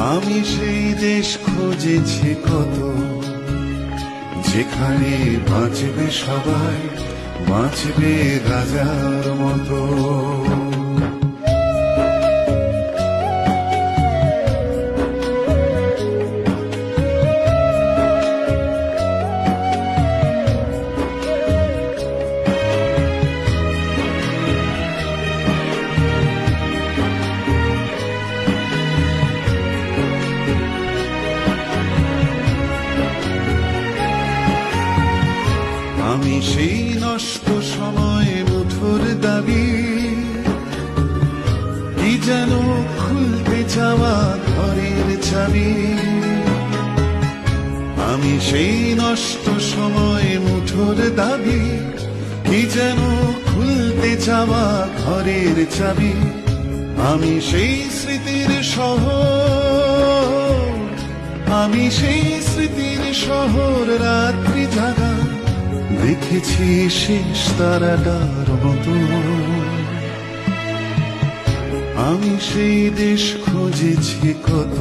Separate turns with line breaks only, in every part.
আমি সেই দেশ খুঁজেছি কত, যেখানে বাঁচবে সবাই, বাঁচবে রাজার মতো। আমি সেই নষ্ট সময় মুঠোর দাবি, কি যেন খুলতে চাওয়া ঘরের চাবি। আমি সেই নষ্ট সময় মুঠোর দাবি, কি যেন খুলতে চাওয়া ঘরের চাবি। আমি সেই স্মৃতির শহর, আমি সেই স্মৃতির শহর, রাত্রি জাগা দেখেছি শেষ তারাটার মতো। আমি সেই দেশ খুঁজেছি কত,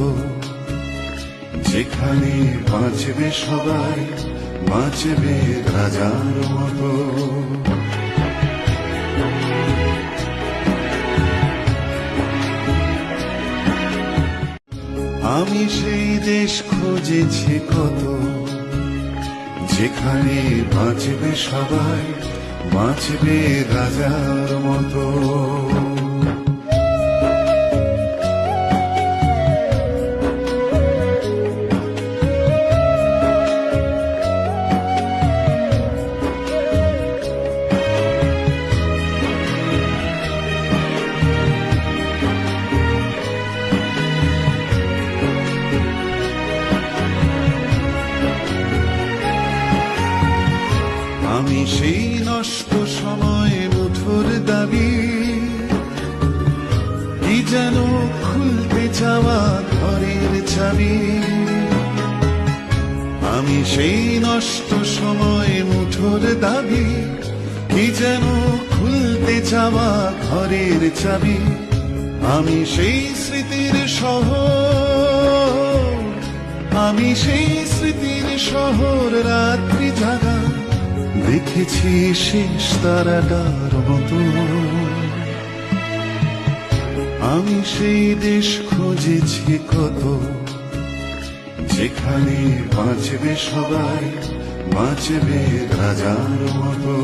যেখানে বাঁচবে সবাই, বাঁচবে রাজার মতো। আমি সেই দেশ খুঁজেছি কত, যেখানে বাঁচবে সবাই, বাঁচবে রাজার মতো। আমি সেই নষ্ট সময় মুঠোর দাবি, কি যেন খুলতে চাওয়া ঘরের চাবি। আমি সেই নষ্ট সময় মুঠোর দাবি, কি যেন খুলতে চাওয়া ঘরের চাবি। আমি সেই স্মৃতির শহর, আমি সেই স্মৃতির শহর, রাত্রি জাগা দেখেছি শেষ তারাটার মতো। আমি সেই দেশ খুঁজেছি কত, যেখানে বাঁচবে সবাই, বাঁচবে রাজার মতো।